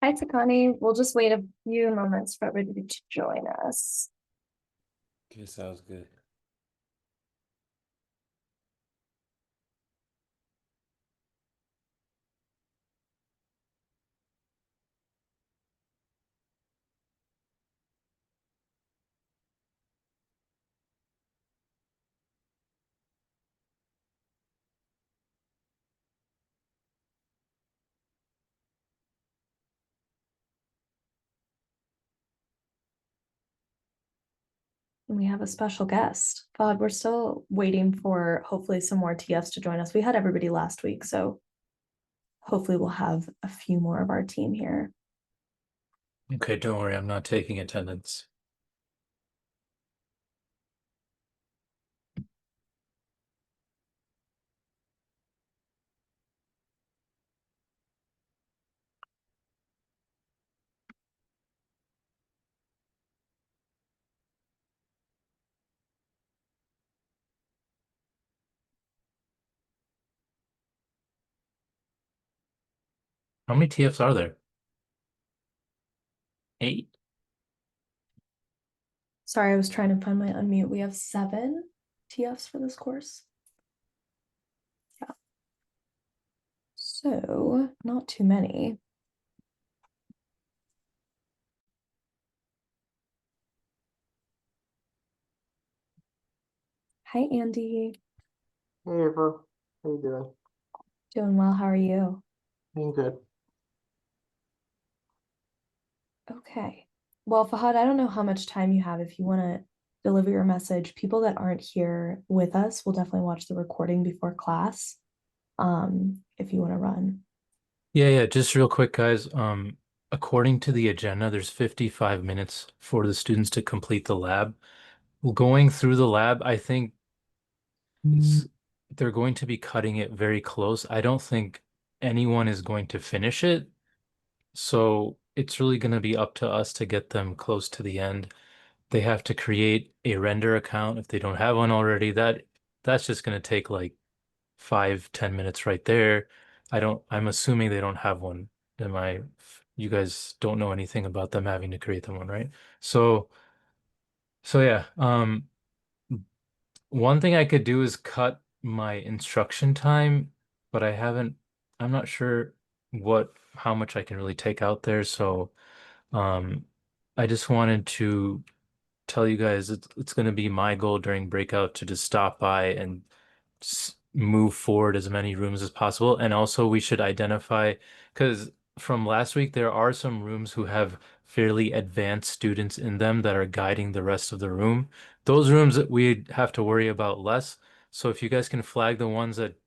Hi, Takani. We'll just wait a few moments for everybody to join us. Okay, sounds good. And we have a special guest. God, we're still waiting for hopefully some more TFs to join us. We had everybody last week, so hopefully we'll have a few more of our team here. Okay, don't worry, I'm not taking attendance. How many TFs are there? 8? Sorry, I was trying to find my unmute. We have 7 TFs for this course. Yeah. So, not too many. Hi, Andy. Hey Ava, how you doing? Doing well. How are you? Doing good. Okay. Well, Fahad, I don't know how much time you have. If you want to deliver your message, people that aren't here with us will definitely watch the recording before class. If you want to run. Yeah, just real quick, guys. According to the agenda, there's 55 minutes for the students to complete the lab. Well, going through the lab, I think it's, they're going to be cutting it very close. I don't think anyone is going to finish it. So it's really going to be up to us to get them close to the end. They have to create a render account if they don't have one already. That's just going to take like 5, 10 minutes right there. I'm assuming they don't have one. You guys don't know anything about them having to create them one, right? So, so yeah, one thing I could do is cut my instruction time, but I'm not sure how much I can really take out there. So, um, I just wanted to tell you guys it's going to be my goal during breakout to just stop by and move forward as many rooms as possible. And also we should identify, because from last week, there are some rooms who have fairly advanced students in them that are guiding the rest of the room. Those rooms that we have to worry about less. So if you guys can flag the ones that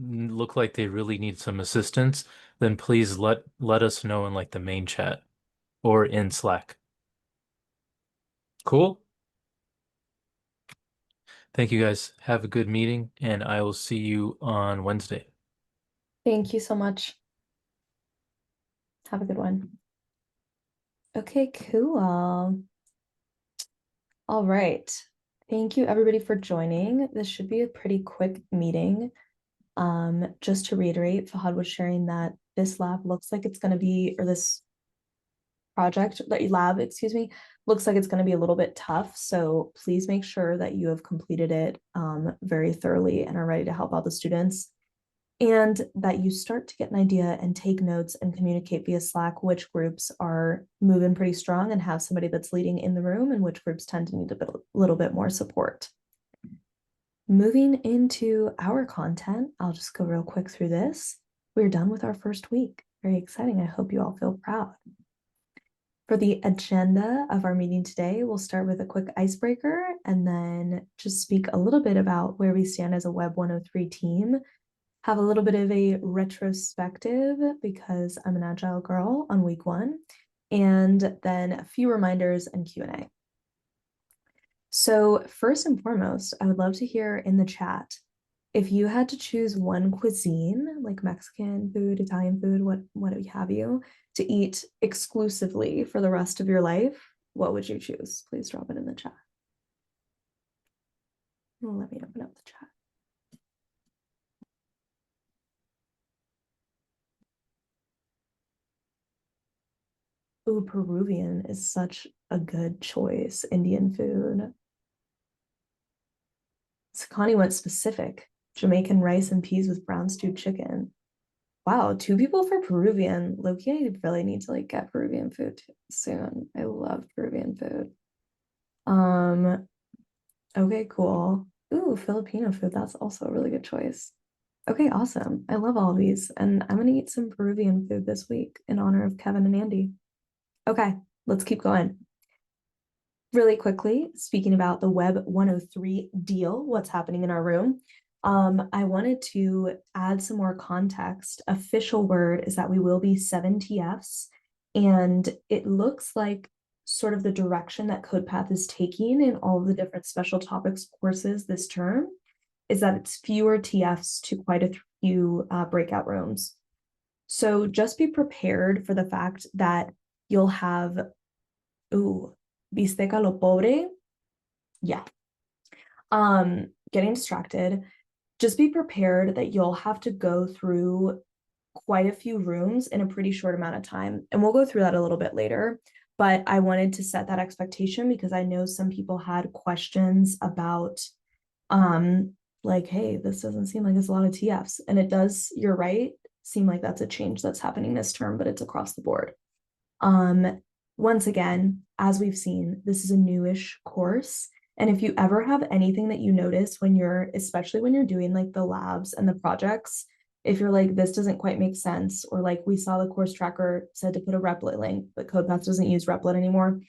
look like they really need some assistance, then please let us know in like the main chat or in Slack. Cool? Thank you guys. Have a good meeting, and I will see you on Wednesday. Thank you so much. Have a good one. Okay, cool. All right. Thank you everybody for joining. This should be a pretty quick meeting. Just to reiterate, Fahad was sharing that this lab looks like it's going to be, or this project, that lab, excuse me, looks like it's going to be a little bit tough. So please make sure that you have completed it very thoroughly and are ready to help out the students. And that you start to get an idea and take notes and communicate via Slack which groups are moving pretty strong and have somebody that's leading in the room and which groups tend to need a little bit more support. Moving into our content, I'll just go real quick through this. We're done with our first week. Very exciting. I hope you all feel proud. For the agenda of our meeting today, we'll start with a quick icebreaker and then just speak a little bit about where we stand as a WEB103 team, have a little bit of a retrospective because I'm an agile girl on week 1, and then a few reminders and Q&A. So first and foremost, I would love to hear in the chat, if you had to choose one cuisine, like Mexican food, Italian food, what have you, to eat exclusively for the rest of your life, what would you choose? Please drop it in the chat. Let me open up the chat. Ooh, Peruvian is such a good choice. Indian food. Sakani went specific. Jamaican rice and peas with brown stewed chicken. Wow, two people for Peruvian. Loki, I really need to like get Peruvian food soon. I love Peruvian food. Um, okay, cool. Ooh, Filipino food. That's also a really good choice. Okay, awesome. I love all of these. And I'm gonna eat some Peruvian food this week in honor of Kevin and Andy. Okay, let's keep going. Really quickly, speaking about the WEB103 deal, what's happening in our room, I wanted to add some more context. Official word is that we will be 7 TFs, and it looks like sort of the direction that CodePath is taking in all of the different special topics courses this term is that it's fewer TFs to quite a few breakout rooms. So just be prepared for the fact that you'll have, ooh, bisteca lo pobre. Yeah. Getting distracted. Just be prepared that you'll have to go through quite a few rooms in a pretty short amount of time. And we'll go through that a little bit later. But I wanted to set that expectation because I know some people had questions about like, hey, this doesn't seem like it's a lot of TFs. And it does, you're right, seem like that's a change that's happening this term, but it's across the board. Once again, as we've seen, this is a newish course. And if you ever have anything that you notice when you're, especially when you're doing like the labs and the projects, if you're like, this doesn't quite make sense, or like we saw the course tracker said to put a Replit link, but CodePath doesn't use Replit anymore,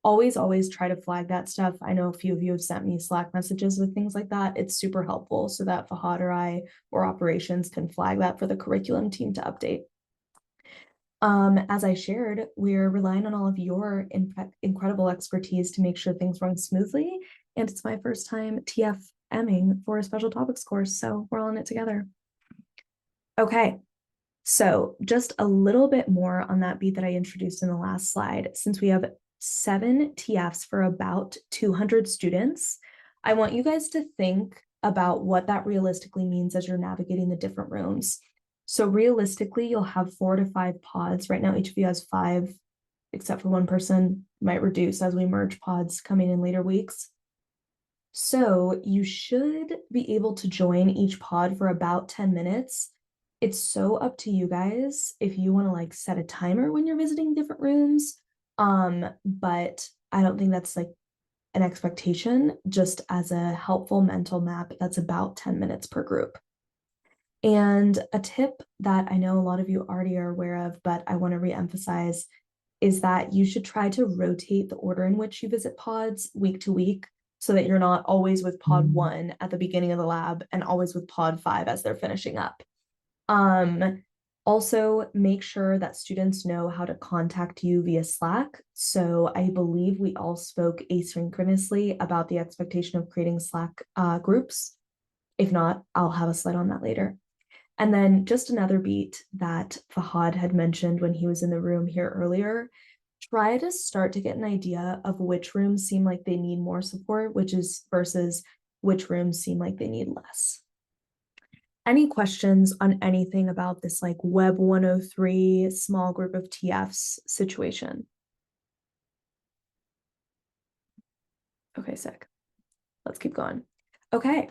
always try to flag that stuff. I know a few of you have sent me Slack messages with things like that. It's super helpful so that Fahad or I or operations can flag that for the curriculum team to update. As I shared, we're relying on all of your incredible expertise to make sure things run smoothly. And it's my first time TFMing for a special topics course, so we're all in it together. Okay, so just a little bit more on that beat that I introduced in the last slide. Since we have 7 TFs for about 200 students, I want you guys to think about what that realistically means as you're navigating the different rooms. So realistically, you'll have 4 to 5 pods. Right now, each of you has 5, except for one person might reduce as we merge pods coming in later weeks. So you should be able to join each pod for about 10 minutes. It's so up to you guys if you want to like set a timer when you're visiting different rooms. But I don't think that's like an expectation, just as a helpful mental map, that's about 10 minutes per group. And a tip that I know a lot of you already are aware of, but I want to reemphasize, is that you should try to rotate the order in which you visit pods week to week so that you're not always with pod 1 at the beginning of the lab and always with pod 5 as they're finishing up. Also, make sure that students know how to contact you via Slack. So I believe we all spoke asynchronously about the expectation of creating Slack groups. If not, I'll have a slide on that later. And then just another beat that Fahad had mentioned when he was in the room here earlier, try to start to get an idea of which rooms seem like they need more support, which is versus which rooms seem like they need less. Any questions on anything about this like WEB103 small group of TFs situation? Okay, sick. Let's keep going. Okay.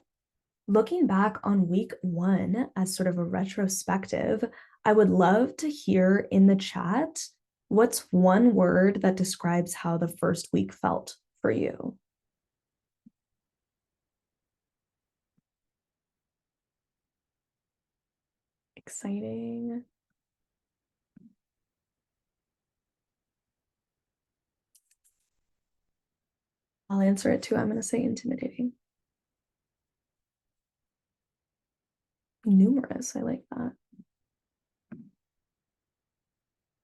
Looking back on week 1 as sort of a retrospective, I would love to hear in the chat, what's one word that describes how the first week felt for you? Exciting. I'll answer it too. I'm going to say intimidating. Numerous. I like that.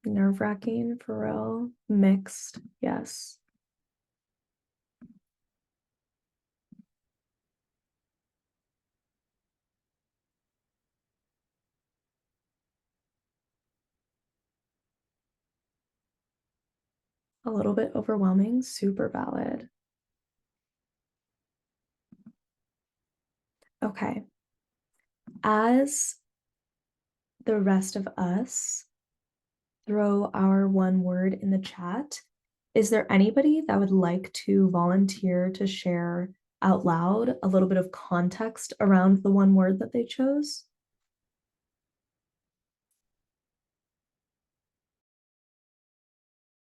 Nerve-wracking, for real. Mixed. Yes. A little bit overwhelming. Super valid. Okay. As the rest of us throw our one word in the chat. Is there anybody that would like to volunteer to share out loud a little bit of context around the one word that they chose?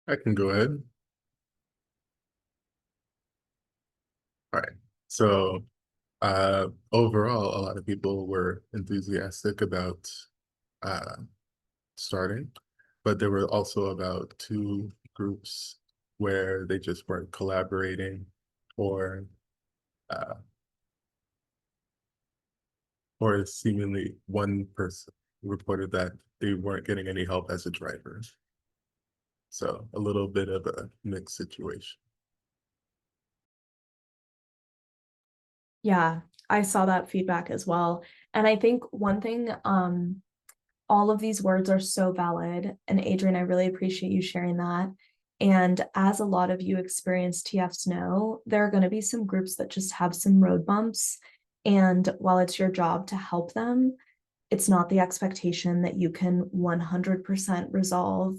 I can go ahead. All right. So overall, a lot of people were enthusiastic about uh, starting, but there were also about two groups where they just weren't collaborating or uh, or seemingly one person reported that they weren't getting any help as a driver. So a little bit of a mixed situation. Yeah, I saw that feedback as well. And I think one thing, all of these words are so valid. And Adrian, I really appreciate you sharing that. And as a lot of you experienced TFs know, there are going to be some groups that just have some road bumps. And while it's your job to help them, it's not the expectation that you can 100% resolve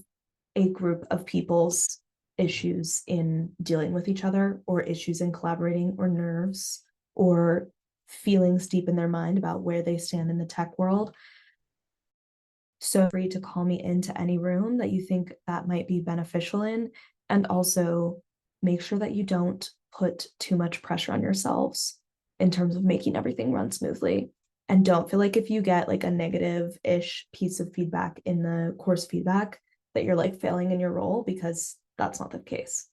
a group of people's issues in dealing with each other, or issues in collaborating, or nerves, or feelings deep in their mind about where they stand in the tech world. So free to call me into any room that you think that might be beneficial in. And also make sure that you don't put too much pressure on yourselves in terms of making everything run smoothly. And don't feel like if you get like a negative-ish piece of feedback in the course feedback that you're like failing in your role, because that's not the case.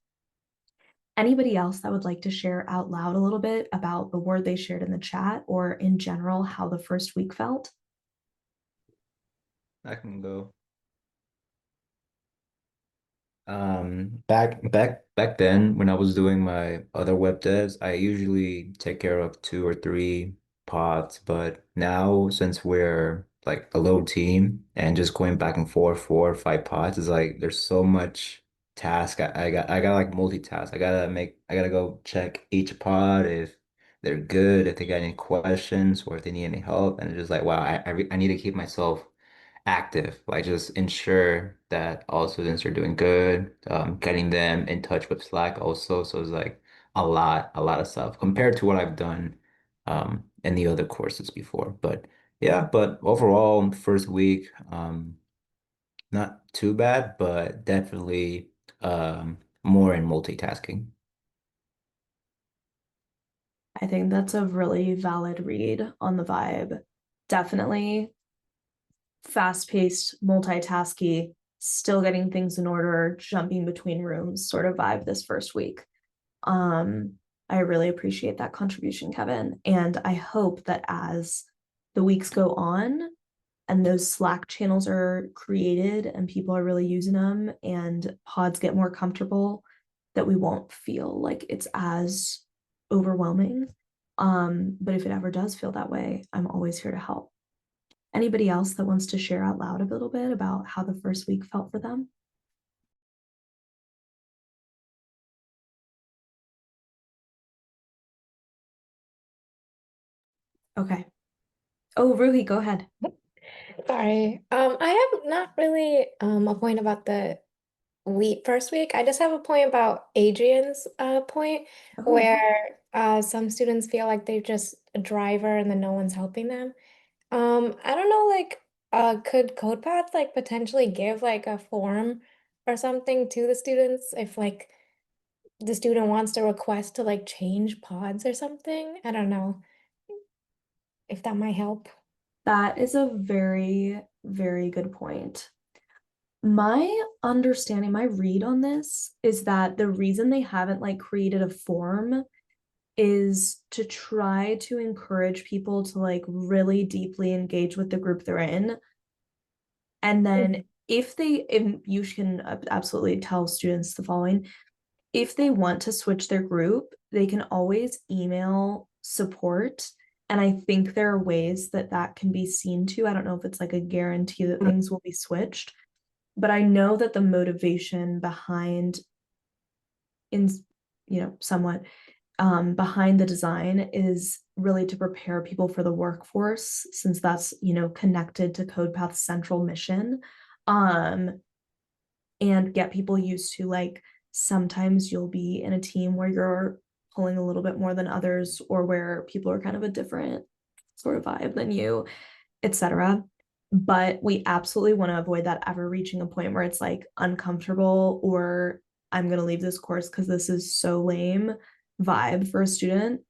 Anybody else that would like to share out loud a little bit about the word they shared in the chat, or in general, how the first week felt? I can go. Back then when I was doing my other web devs, I usually take care of two or three pods, but now since we're like a little team and just going back and forth 4 or 5 pods is like there's so much task. I got like multitask. I gotta go check each pod if they're good, if they got any questions or if they need any help, and it's just like wow, I need to keep myself active, like just ensure that all students are doing good, getting them in touch with Slack also. So it's like a lot of stuff compared to what I've done in the other courses before. But yeah, but overall, first week, not too bad, but definitely more in multitasking. I think that's a really valid read on the vibe. Definitely fast-paced, multitasky, still getting things in order, jumping between rooms sort of vibe this first week. I really appreciate that contribution, Kevin. And I hope that as the weeks go on and those Slack channels are created and people are really using them and pods get more comfortable, that we won't feel like it's as overwhelming. But if it ever does feel that way, I'm always here to help. Anybody else that wants to share out loud a little bit about how the first week felt for them? Okay. Oh, Ruhi, go ahead. Sorry. I have not really a point about the first week. I just have a point about Adrian's point Oh, where some students feel like they're just a driver and then no one's helping them. I don't know, like could CodePath like potentially give like a form or something to the students if like the student wants to request to like change pods or something? I don't know if that might help. that is a very, very good point. My understanding, my read on this is that the reason they haven't like created a form is to try to encourage people to like really deeply engage with the group they're in. And then if you can absolutely tell students the following: if they want to switch their group, they can always email support. And I think there are ways that that can be seen to. I don't know if it's like a guarantee that things will be switched, but I know that the motivation behind, in somewhat behind the design is really to prepare people for the workforce, since that's connected to CodePath's central mission. and get people used to like sometimes you'll be in a team where you're pulling a little bit more than others, or where people are kind of a different sort of vibe than you, etc. But we absolutely want to avoid that ever reaching a point where it's like uncomfortable, or I'm going to leave this course because this is so lame vibe for a student.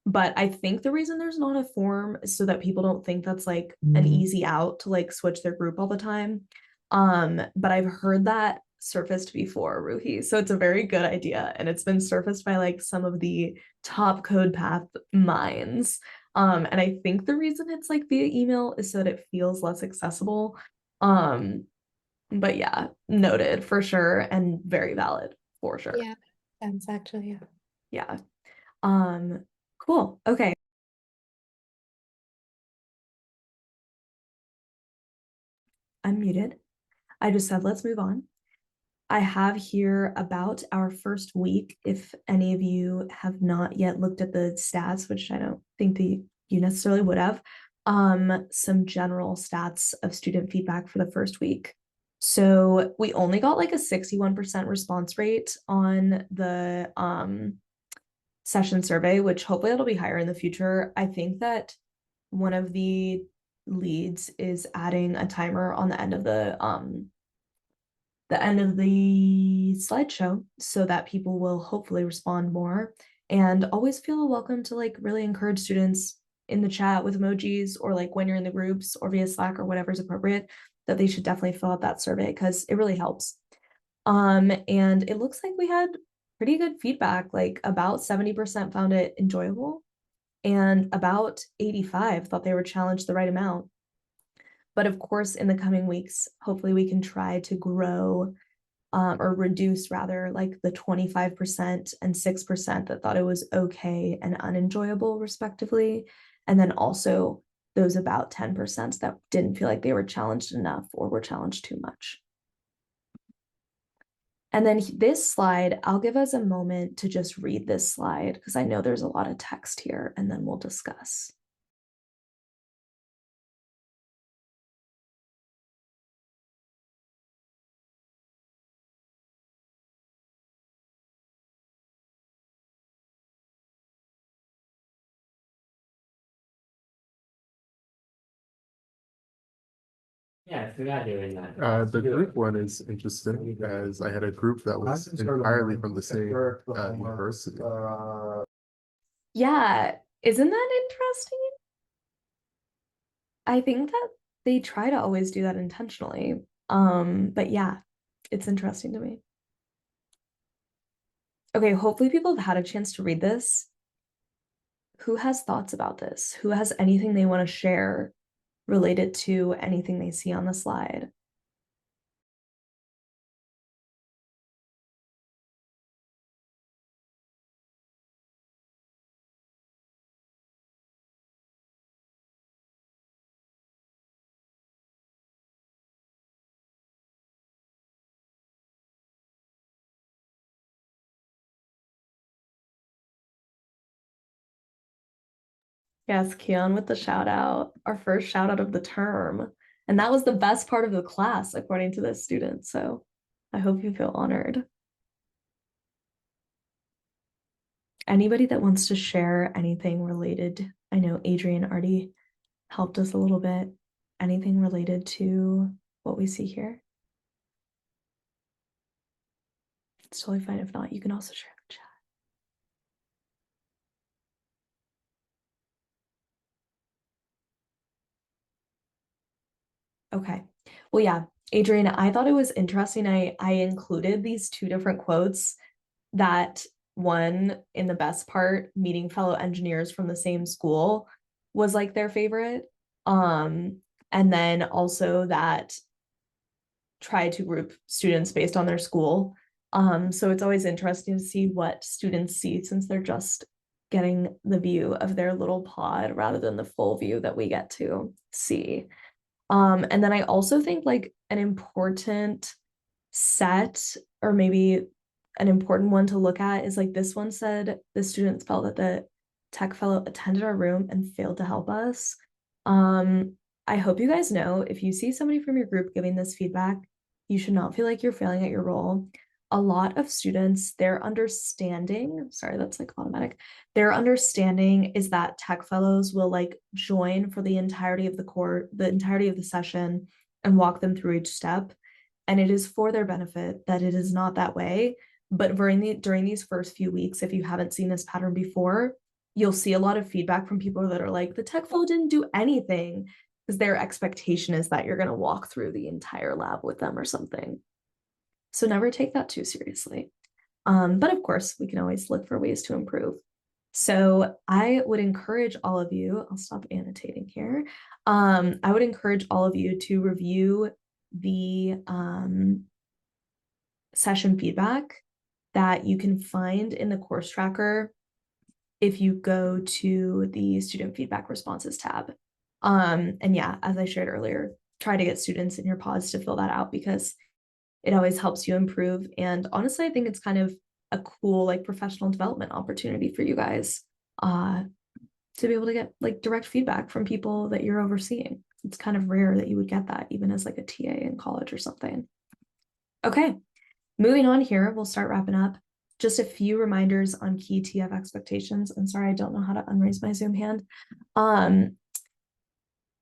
But I think the reason there's not a form is so that people don't think that's like an easy out to like switch their group all the time. But I've heard that surfaced before, Ruhi. So it's a very good idea. And it's been surfaced by like some of the top code path minds. And I think the reason it's like via email is so that it feels less accessible. But yeah, noted for sure, and very valid for sure. Yeah, sense actually, yeah. Yeah. Cool. Okay. I'm muted. I just said let's move on. I have here about our first week. If any of you have not yet looked at the stats, which I don't think that you necessarily would have, some general stats of student feedback for the first week. So we only got like a 61% response rate on the session survey, which hopefully it'll be higher in the future. I think that one of the leads is adding a timer on the end of the slideshow so that people will hopefully respond more, and always feel welcome to like really encourage students in the chat with emojis, or like when you're in the groups or via Slack or whatever's appropriate, that they should definitely fill out that survey because it really helps. And it looks like we had pretty good feedback, like about 70% found it enjoyable and about 85 thought they were challenged the right amount. But of course, in the coming weeks, hopefully we can try to grow or reduce rather, like the 25% and 6% that thought it was okay and unenjoyable, respectively. And then also those about 10% that didn't feel like they were challenged enough or were challenged too much. And then this slide, I'll give us a moment to just read this slide because I know there's a lot of text here, and then we'll discuss. Yeah, I forgot doing that. The group one is interesting, as I had a group that was entirely from the same university. Yeah, isn't that interesting? I think that they try to always do that intentionally. But yeah, it's interesting to me. Okay, hopefully people have had a chance to read this. Who has thoughts about this? Who has anything they want to share related to anything they see on the slide? Yes, Keon with the shout out, our first shout out of the term. And that was the best part of the class, according to this student. So I hope you feel honored. Anybody that wants to share anything related? I know Adrian already helped us a little bit. Anything related to what we see here? It's totally fine. If not, you can also share in the chat. Okay. Well, yeah, Adrian, I thought it was interesting. I included these two different quotes, that one in the best part, meeting fellow engineers from the same school was like their favorite. And then also that try to group students based on their school. So it's always interesting to see what students see, since they're just getting the view of their little pod rather than the full view that we get to see. And then I also think like an important set, or maybe an important one to look at, is like this one said the students felt that the tech fellow attended our room and failed to help us. I hope you guys know, if you see somebody from your group giving this feedback, You should not feel like you're failing at your role. A lot of students, their understanding, sorry, that's like automatic. Their understanding is that tech fellows will like join for the entirety of the entirety of the session and walk them through each step. And it is for their benefit that it is not that way. But during these first few weeks, if you haven't seen this pattern before, you'll see a lot of feedback from people that are like, the tech fellow didn't do anything, because their expectation is that you're going to walk through the entire lab with them or something. So never take that too seriously. But of course, we can always look for ways to improve. So I would encourage all of you, I'll stop annotating here. I would encourage all of you to review the session feedback that you can find in the course tracker if you go to the student feedback responses tab. And yeah, as I shared earlier, try to get students in your pods to fill that out because it always helps you improve. And honestly, I think it's kind of a cool like professional development opportunity for you guys to be able to get like direct feedback from people that you're overseeing. It's kind of rare that you would get that even as like a TA in college or something. Okay, moving on here, we'll start wrapping up. Just a few reminders on key TF expectations. I'm sorry, I don't know how to unraise my Zoom hand.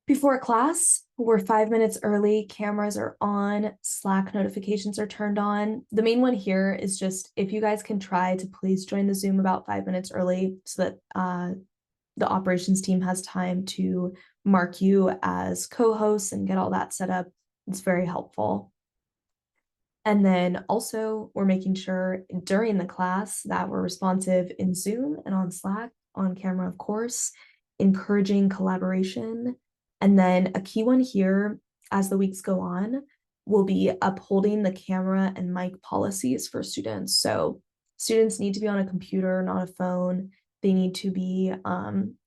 Before class, we're 5 minutes early, cameras are on, Slack notifications are turned on. The main one here is just if you guys can try to please join the Zoom about 5 minutes early so that the operations team has time to mark you as co-hosts and get all that set up. It's very helpful. And then also we're making sure during the class that we're responsive in Zoom and on Slack, on camera, of course, encouraging collaboration. And then a key one here as the weeks go on will be upholding the camera and mic policies for students. So students need to be on a computer, not a phone. They need to be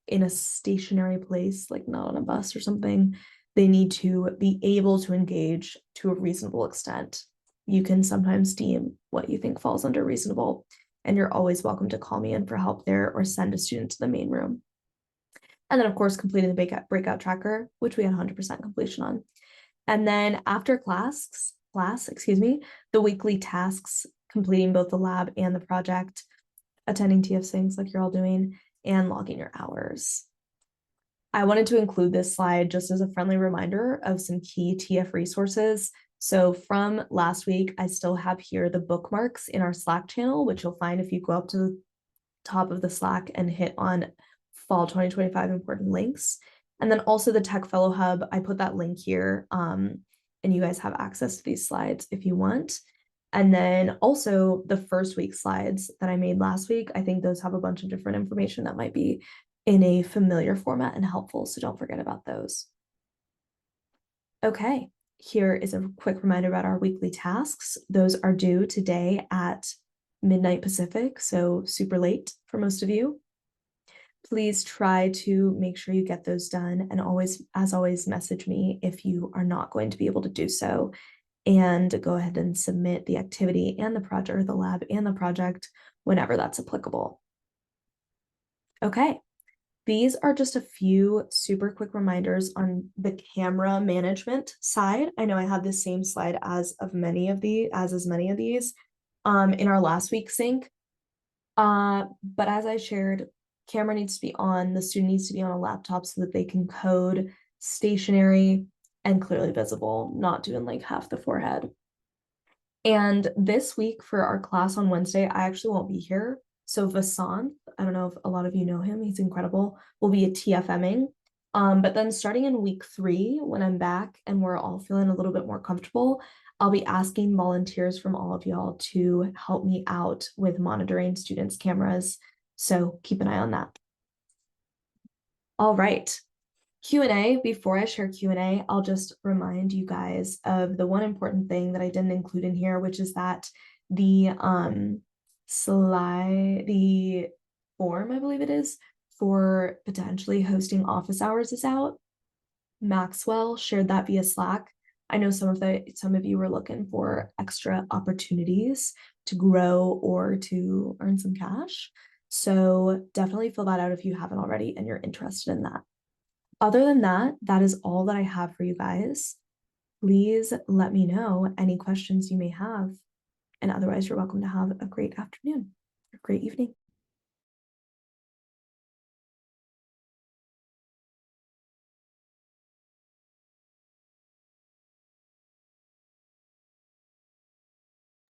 in a stationary place, like not on a bus or something. They need to be able to engage to a reasonable extent. You can sometimes deem what you think falls under reasonable, and you're always welcome to call me in for help there or send a student to the main room. And then of course, completing the breakout tracker, which we had 100% completion on. And then after class, the weekly tasks, completing both the lab and the project, attending TF Syncs like you're all doing, and logging your hours. I wanted to include this slide just as a friendly reminder of some key TF resources. So from last week, I still have here the bookmarks in our Slack channel, which you'll find if you go up to the top of the Slack and hit on fall 2025 important links. And then also the Tech Fellow Hub, I put that link here, and you guys have access to these slides if you want. And then also the first week slides that I made last week, I think those have a bunch of different information that might be in a familiar format and helpful, so don't forget about those. Okay, here is a quick reminder about our weekly tasks. Those are due today at midnight Pacific, so super late for most of you. Please try to make sure you get those done, and always, as always, message me if you are not going to be able to do so, and go ahead and submit the activity and the project, or the lab and the project, whenever that's applicable. Okay. These are just a few super quick reminders on the camera management side. I know I have the same slide as many of these in our last week's sync. But as I shared, camera needs to be on, the student needs to be on a laptop so that they can code stationary and clearly visible, not doing like half the forehead. And this week for our class on Wednesday, I actually won't be here. So Vasanth, I don't know if a lot of you know him, he's incredible, will be a TFMing. But then starting in week 3, when I'm back and we're all feeling a little bit more comfortable, I'll be asking volunteers from all of y'all to help me out with monitoring students' cameras. So keep an eye on that. All right. Q&A. Before I share Q&A, I'll just remind you guys of the one important thing that I didn't include in here, which is that the form, I believe it is, for potentially hosting office hours is out. Maxwell shared that via Slack. I know some of you were looking for extra opportunities to grow or to earn some cash. So definitely fill that out if you haven't already and you're interested in that. Other than that, that is all that I have for you guys. please let me know any questions you may have. And otherwise, you're welcome to have a great afternoon or great evening.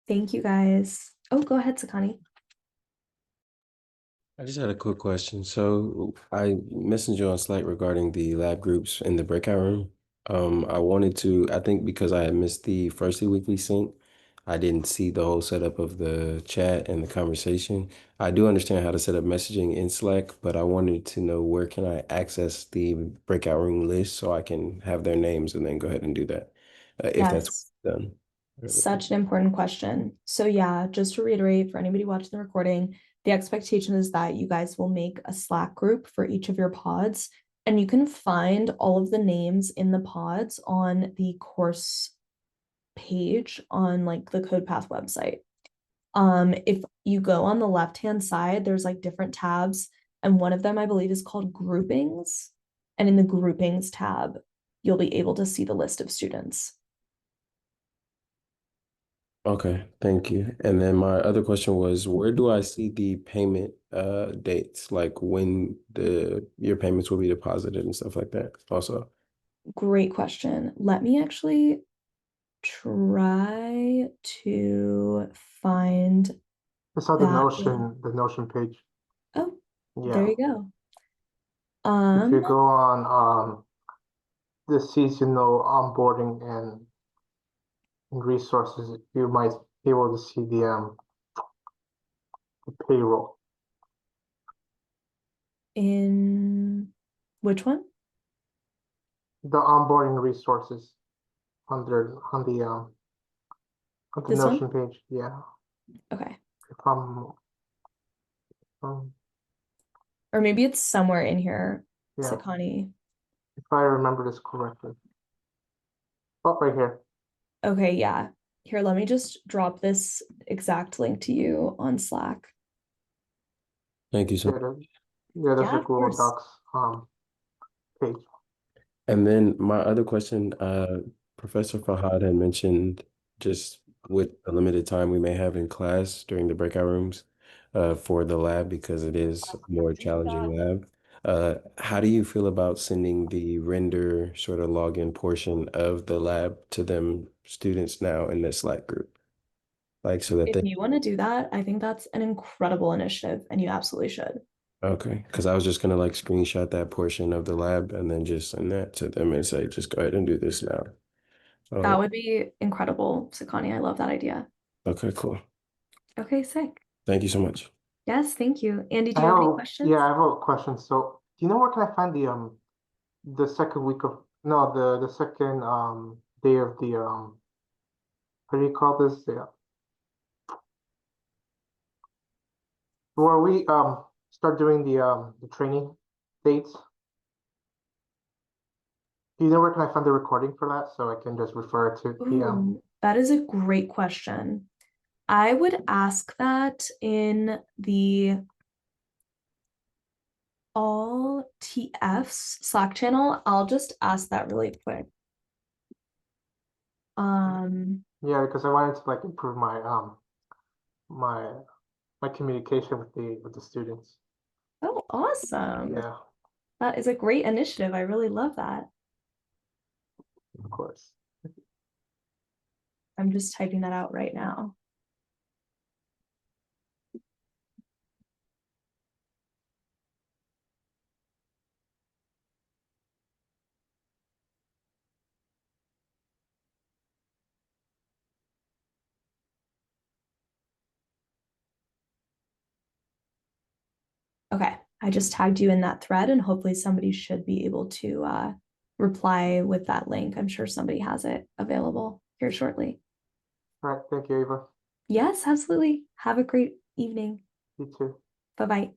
Thank you guys. Oh, go ahead, Sakani. I just had a quick question. So I messaged you on Slack regarding the lab groups in the breakout room. I think because I had missed the firstly weekly sync, I didn't see the whole setup of the chat and the conversation. I do understand how to set up messaging in Slack, but I wanted to know where can I access the breakout room list so I can have their names and then go ahead and do that, if that's Yes. done. Such an important question. So yeah, just to reiterate for anybody watching the recording, the expectation is that you guys will make a Slack group for each of your pods, and you can find all of the names in the pods on the course page on like the CodePath website. If you go on the left-hand side, there's like different tabs, and one of them I believe is called groupings. And in the groupings tab, you'll be able to see the list of students. Okay, thank you. And then my other question was, where do I see the payment dates, like when your payments will be deposited and stuff like that also? Great question. Let me actually try to find It's on that. the Notion page. Oh, Yeah. there you go. If you go on the seasonal onboarding and resources, you might be able to see the payroll. In which one? The onboarding resources on the This one? Notion page. Yeah. Okay. If I'm Or maybe it's somewhere in here, yeah, Sakani. if I remember this correctly. Oh, right here. Okay, yeah. Here, let me just drop this exact link to you on Slack. Thank you so much. There's Yeah, a of Google course. Docs page. And then my other question, Professor Fahad had mentioned just with the limited time we may have in class during the breakout rooms for the lab because it is a more challenging lab. How do you feel about sending the render sort of login portion of the lab to them students now in this Slack group? Like so that If they you want to do that, I think that's an incredible initiative, and you absolutely should. Okay, because I was just gonna like screenshot that portion of the lab and then just send that to them and say, just go ahead and do this now. That would be incredible, Sakani. I love that idea. Okay, cool. Okay, sick. Thank you so much. Yes, thank you. Andy, do you have any questions? Yeah, I have a question. So, do you know where can I find the second week of no the second day of the what do you call this? Yeah, where we start doing the training dates. Do you know where can I find the recording for that so I can just refer to the Ooh, that is a great question. I would ask that in the all TFs Slack channel. I'll just ask that really quick. yeah, because I wanted to like improve my my communication with the students. Oh, awesome. Yeah, That is a great initiative. I really love that. of course. I'm just typing that out right now. Okay, I just tagged you in that thread and hopefully somebody should be able to reply with that link. I'm sure somebody has it available here shortly. All right, thank you, Ava. Yes, absolutely. Have a great evening. You too. Bye-bye.